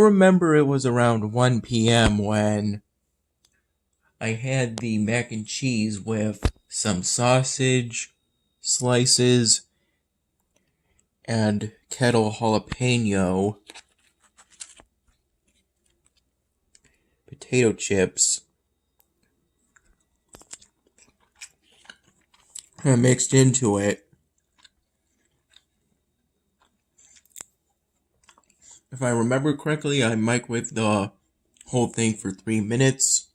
remember it was around 1 p.m. when I had the mac and cheese with some sausage slices and kettle jalapeno potato chips. I mixed into it. If I remember correctly, I microwaved the whole thing for 3 minutes.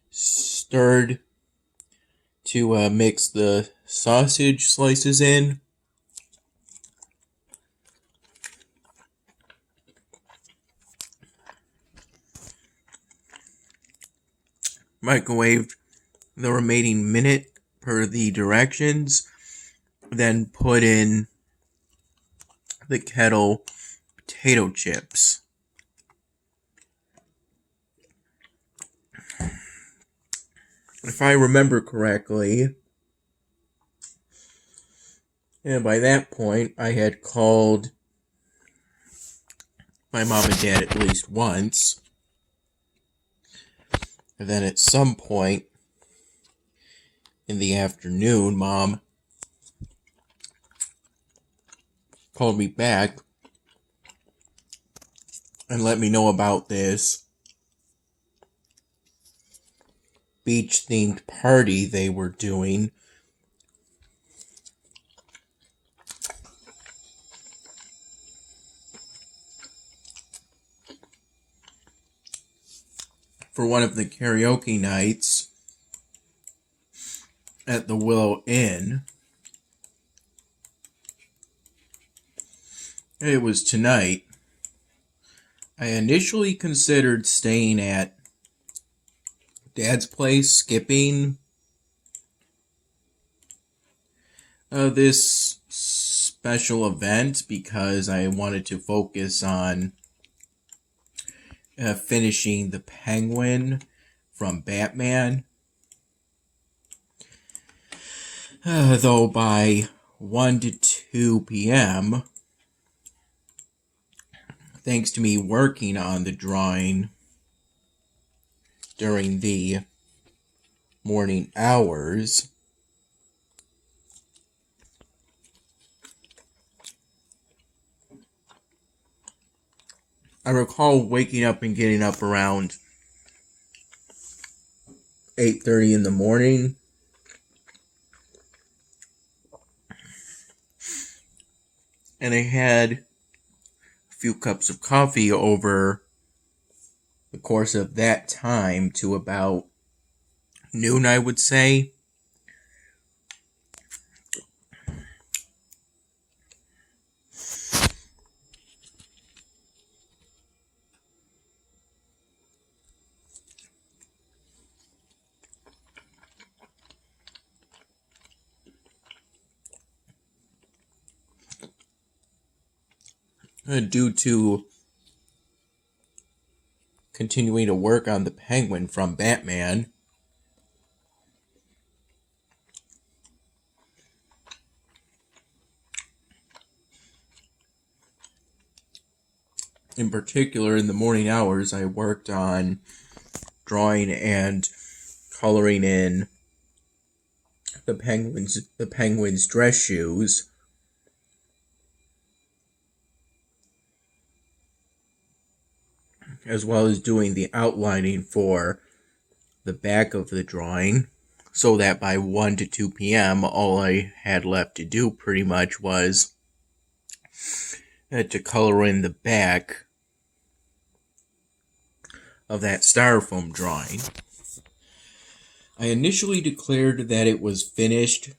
Stirred to mix the sausage slices in. Microwaved the remaining minute per the directions. Then put in the kettle potato chips. If I remember correctly, and by that point I had called my mom and dad at least once. And then at some point in the afternoon, Mom called me back and let me know about this beach-themed party they were doing. For one of the karaoke nights at the Willow Inn. It was tonight. I initially considered staying at Dad's place, skipping this special event because I wanted to focus on finishing the Penguin from Batman. Though by 1 to 2 p.m., thanks to me working on the drawing during the morning hours, I recall waking up and getting up around 8:30 in the morning. And I had a few cups of coffee over the course of that time to about noon, I would say. Due to continuing to work on the Penguin from Batman. In particular, in the morning hours, I worked on drawing and coloring in the Penguin's dress shoes. As well as doing the outlining for the back of the drawing, so that by 1 to 2 p.m., all I had left to do pretty much was to color in the back of that styrofoam drawing. I initially declared that it was finished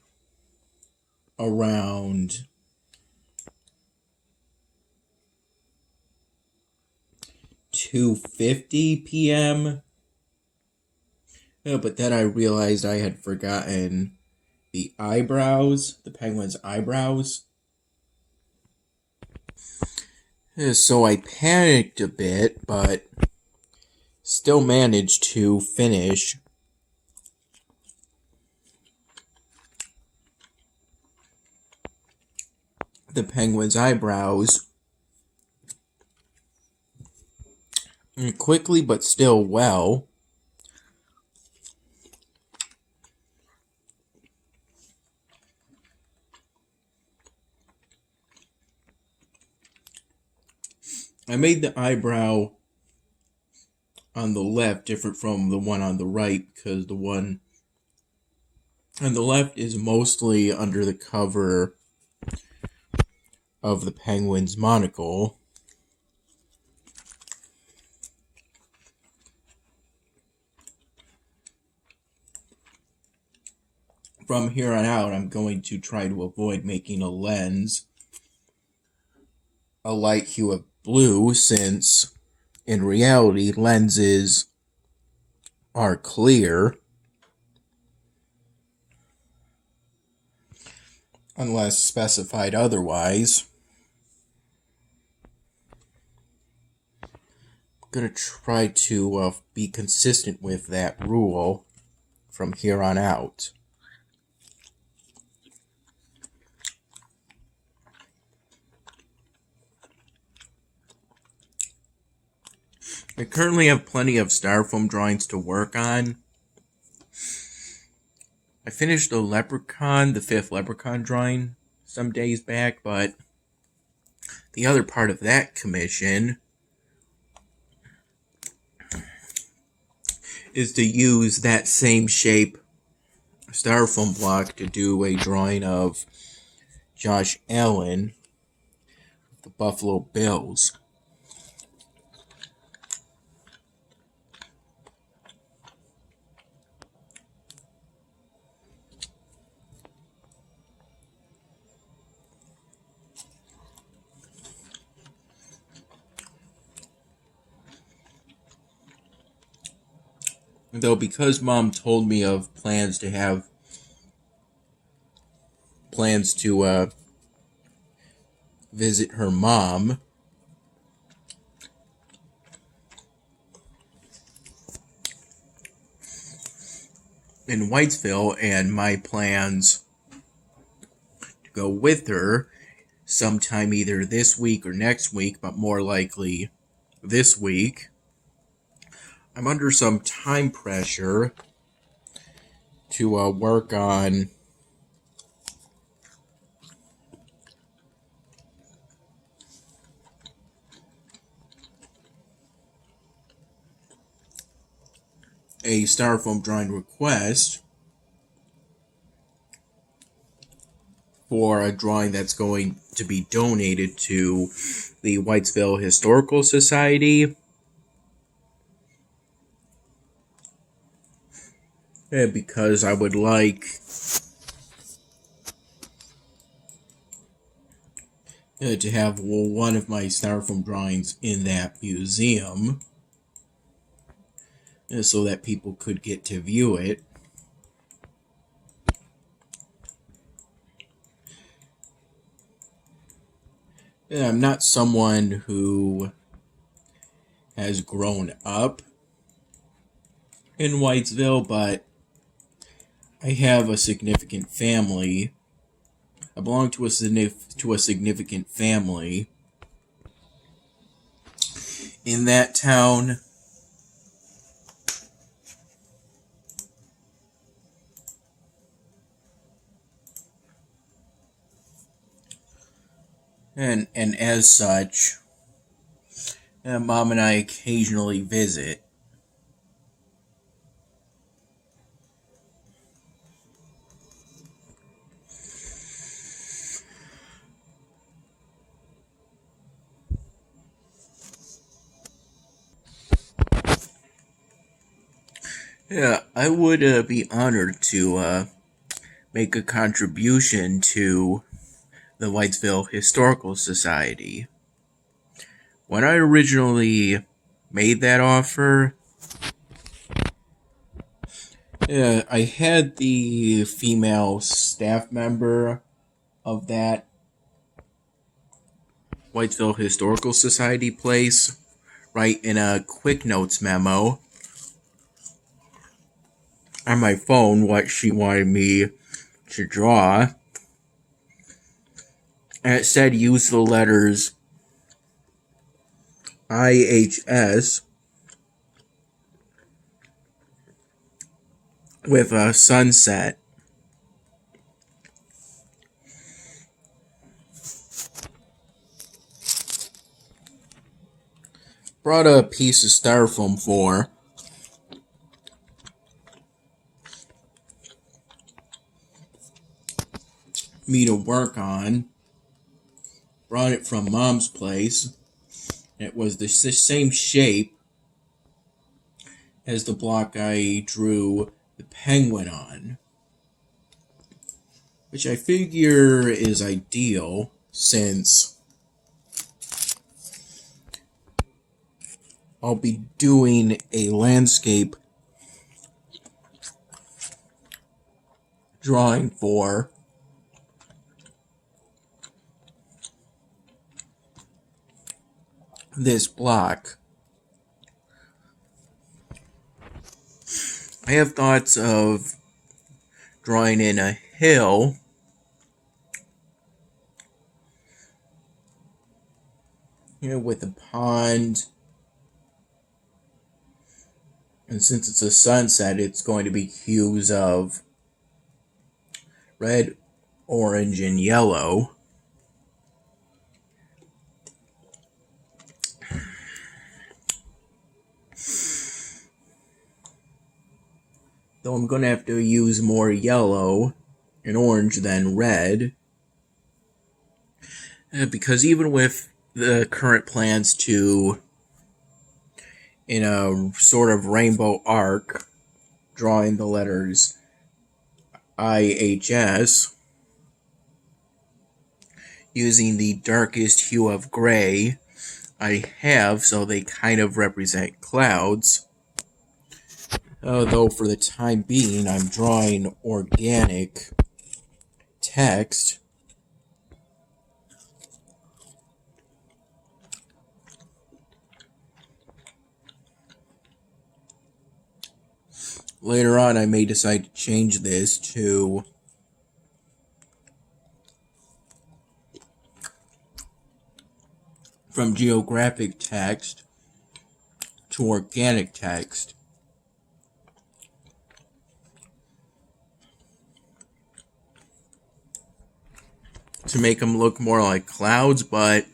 around 2:50 p.m. But then I realized I had forgotten the eyebrows, the Penguin's eyebrows. So I panicked a bit, but still managed to finish the Penguin's eyebrows quickly but still well. I made the eyebrow on the left different from the one on the right because the one on the left is mostly under the cover of the penguin's monocle. From here on out, I'm going to try to avoid making a lens a light hue of blue, since in reality lenses are clear unless specified otherwise. I'm going to try to be consistent with that rule from here on out. I currently have plenty of styrofoam drawings to work on. I finished the leprechaun, the 5th leprechaun drawing some days back, but the other part of that commission is to use that same shape styrofoam block to do a drawing of Josh Allen, the Buffalo Bills. Though because Mom told me of plans to visit her mom in Whitesville, and my plans to go with her sometime either this week or next week, but more likely this week, I'm under some time pressure to work on a styrofoam drawing request for a drawing that's going to be donated to the Whitesville Historical Society. Because I would like to have one of my styrofoam drawings in that museum so that people could get to view it. I'm not someone who has grown up in Whitesville, but I have a significant family. I belong to a significant family in that town. And as such, Mom and I occasionally visit. Yeah, I would be honored to make a contribution to the Whitesville Historical Society. When I originally made that offer, I had the female staff member of that Whitesville Historical Society place write in a quick notes memo on my phone what she wanted me to draw. And it said use the letters IHS with a sunset. Brought a piece of styrofoam for me to work on. Brought it from Mom's place. It was the same shape as the block I drew the penguin on, which I figure is ideal since I'll be doing a landscape drawing for this block. I have thoughts of drawing in a hill with a pond, and since it's a sunset, it's going to be hues of red, orange, and yellow. Though I'm going to have to use more yellow and orange than red. Because even with the current plans to, in a sort of rainbow arc, drawing the letters IHS, using the darkest hue of gray I have, so they kind of represent clouds. Though for the time being, I'm drawing organic text. Later on, I may decide to change this to from geographic text to organic text. To make them look more like clouds, but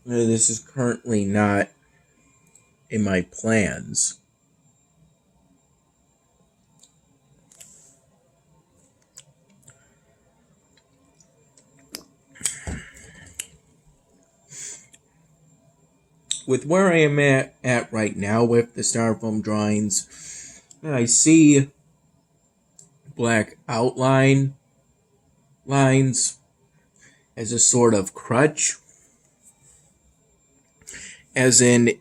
this is currently not in my plans. With where I am at right now with the styrofoam drawings, I see black outline lines as a sort of crutch, as in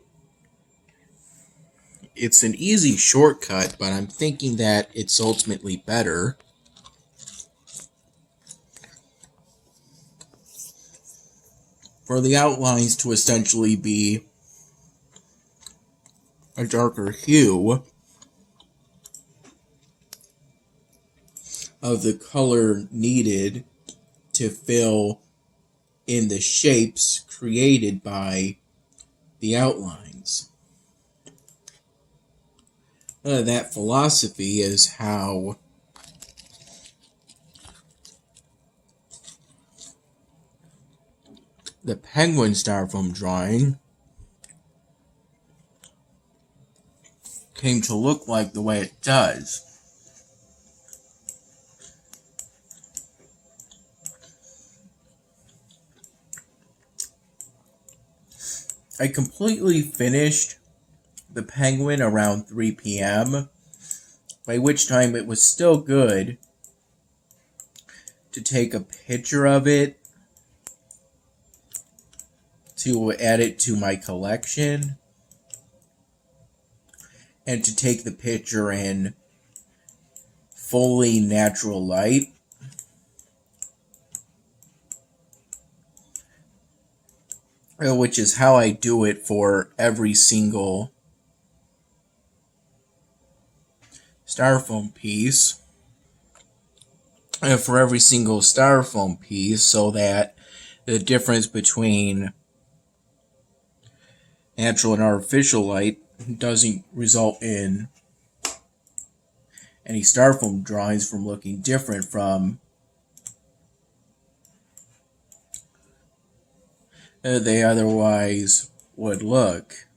it's an easy shortcut, but I'm thinking that it's ultimately better. For the outlines to essentially be a darker hue of the color needed to fill in the shapes created by the outlines. That philosophy is how the penguin styrofoam drawing came to look like the way it does. I completely finished the penguin around 3 p.m., by which time it was still good to take a picture of it to add it to my collection, and to take the picture in fully natural light. Which is how I do it for every single styrofoam piece. For every single styrofoam piece, so that the difference between natural and artificial light doesn't result in any styrofoam drawings from looking different from they otherwise would look.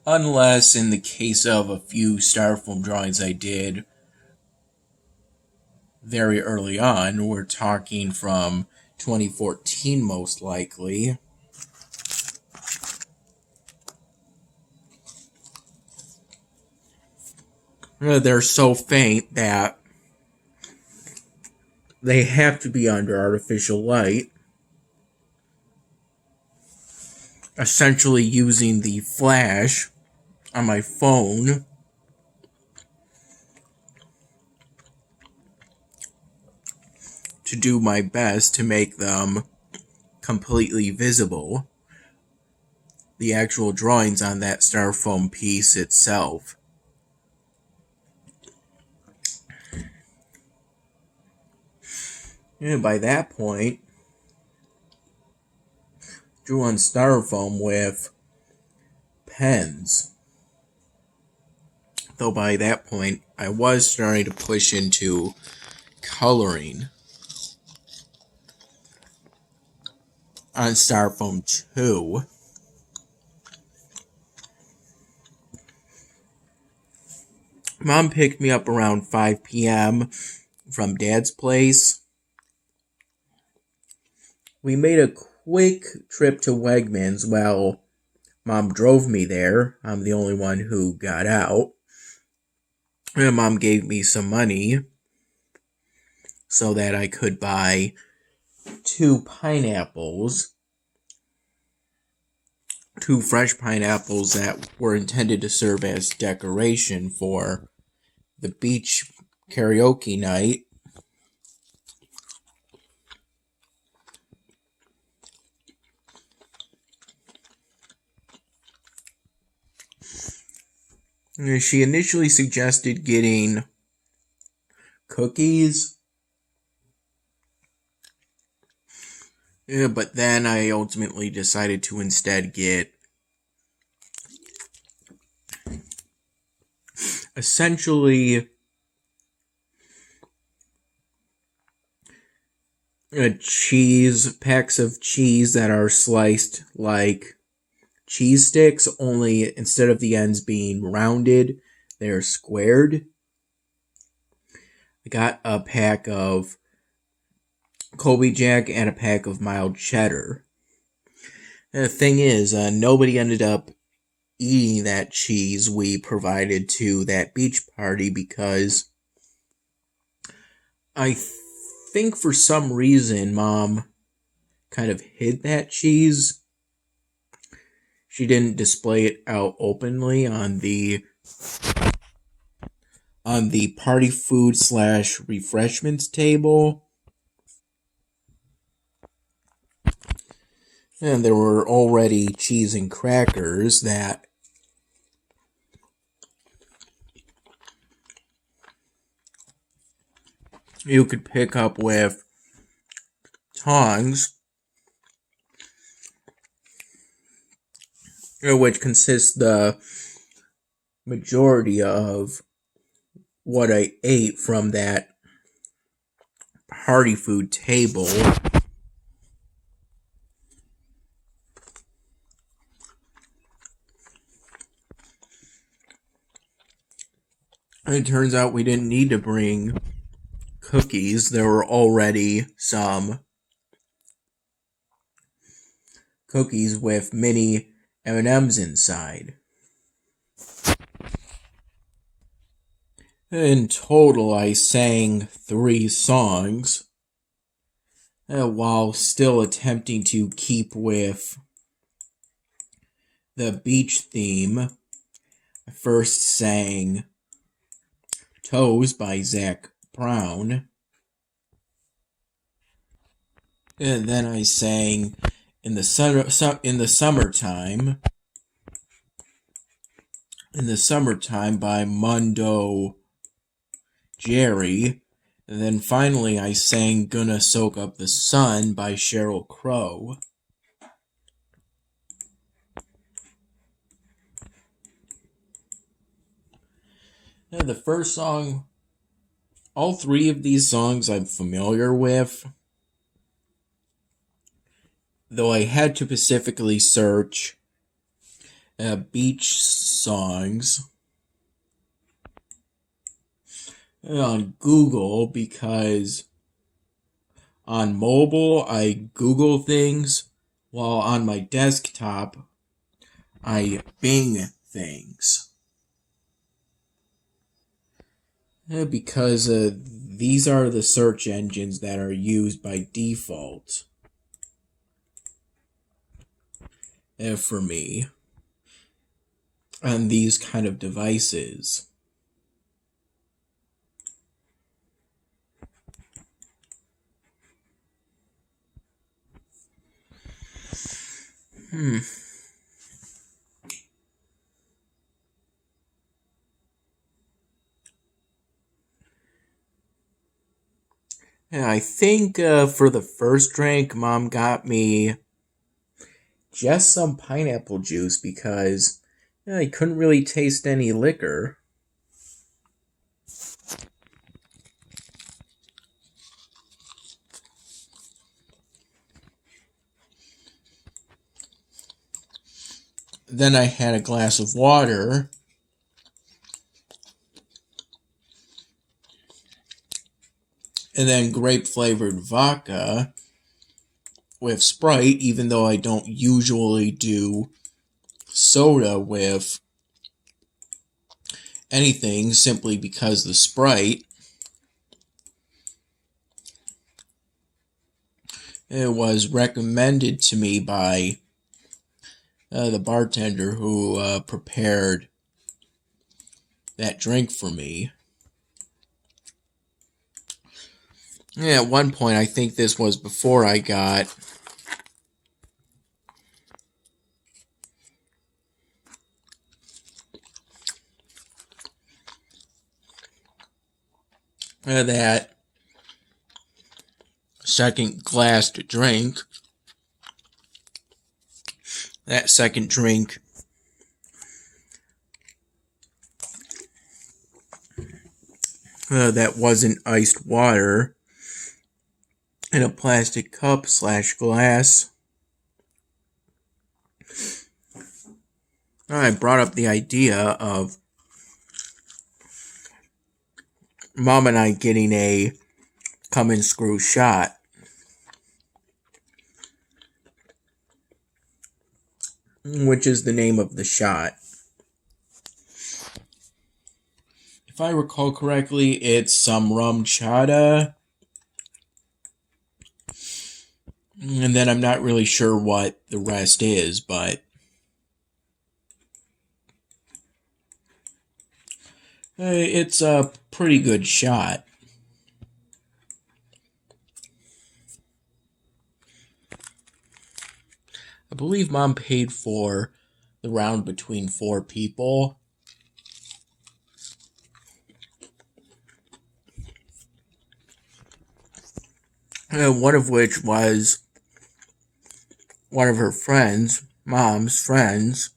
Unless in the case of a few styrofoam drawings I did very early on, we're talking from 2014 most likely. They're so faint that they have to be under artificial light, essentially using the flash on my phone to do my best to make them completely visible, the actual drawings on that styrofoam piece itself. And by that point, drew on styrofoam with pens. Though by that point, I was starting to push into coloring on styrofoam too. Mom picked me up around 5 p.m. from Dad's place. We made a quick trip to Wegmans. Well, Mom drove me there. I'm the only one who got out. And Mom gave me some money so that I could buy 2 pineapples. 2 fresh pineapples that were intended to serve as decoration for the beach karaoke night. She initially suggested getting cookies, but then I ultimately decided to instead get essentially packs of cheese that are sliced like cheese sticks, only instead of the ends being rounded, they're squared. I got a pack of Colby Jack and a pack of mild cheddar. And the thing is, nobody ended up eating that cheese we provided to that beach party because I think for some reason Mom kind of hid that cheese. She didn't display it out openly on the party food / refreshments table. And there were already cheese and crackers that you could pick up with tongs, which consists the majority of what I ate from that party food table. And it turns out we didn't need to bring cookies. There were already some cookies with mini M&Ms inside. In total, I sang 3 songs while still attempting to keep with the beach theme. I first sang Toes by Zach Brown. And then I sang in the summertime by Mundo Jerry. And then finally I sang Gonna Soak Up the Sun by Sheryl Crow. The first song, all three of these songs I'm familiar with, though I had to specifically search beach songs on Google, because on mobile I Google things, while on my desktop I Bing things. Because these are the search engines that are used by default for me on these kind of devices. Yeah, I think for the first drink, Mom got me just some pineapple juice because I couldn't really taste any liquor. Then I had a glass of water. And then grape-flavored vodka with Sprite, even though I don't usually do soda with anything, simply because the Sprite, it was recommended to me by the bartender who prepared that drink for me. Yeah, at one point, I think this was before I got that second glassed drink. That second drink that wasn't iced water in a plastic cup / glass. I brought up the idea of Mom and I getting a come and screw shot. Which is the name of the shot. If I recall correctly, it's some rum chata. And then I'm not really sure what the rest is, but it's a pretty good shot. I believe Mom paid for the round between 4 people. One of which was one of her friends, Mom's friends,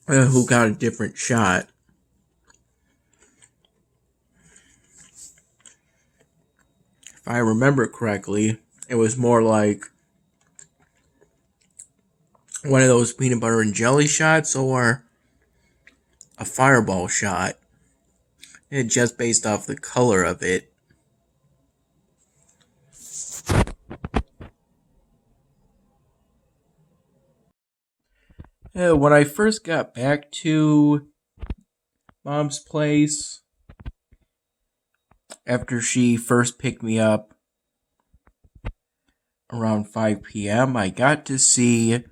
who got a different shot. If I remember correctly, it was more like one of those peanut butter and jelly shots or a fireball shot. Just based off the color of it. When I first got back to Mom's place, after she first picked me up around 5 p.m., I got to see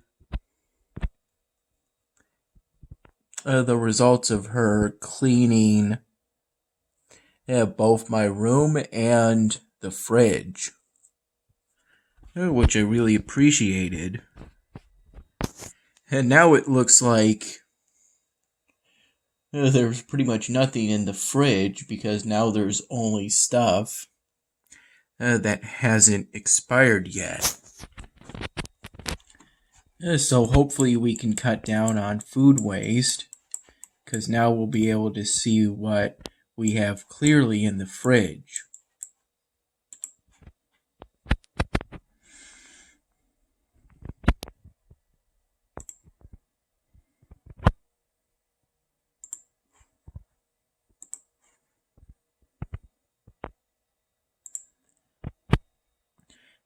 the results of her cleaning both my room and the fridge, which I really appreciated. And now it looks like there's pretty much nothing in the fridge, because now there's only stuff that hasn't expired yet. So hopefully we can cut down on food waste, because now we'll be able to see what we have clearly in the fridge.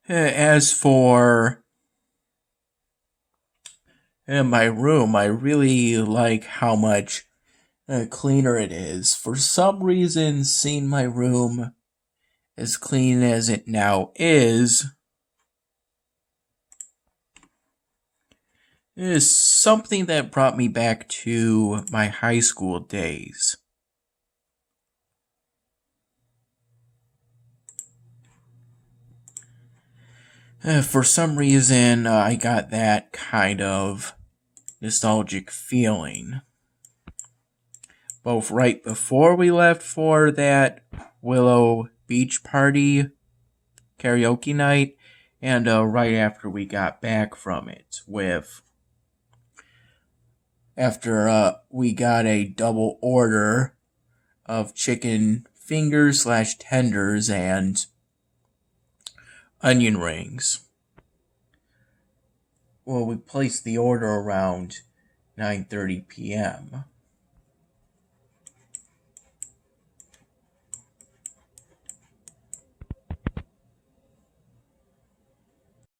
As for my room, I really like how much cleaner it is. For some reason, seeing my room as clean as it now is something that brought me back to my high school days. For some reason, I got that kind of nostalgic feeling. Both right before we left for that Willow Beach party karaoke night, and right after we got back from it, after we got a double order of chicken fingers / tenders and onion rings. Well, we placed the order around 9:30 p.m.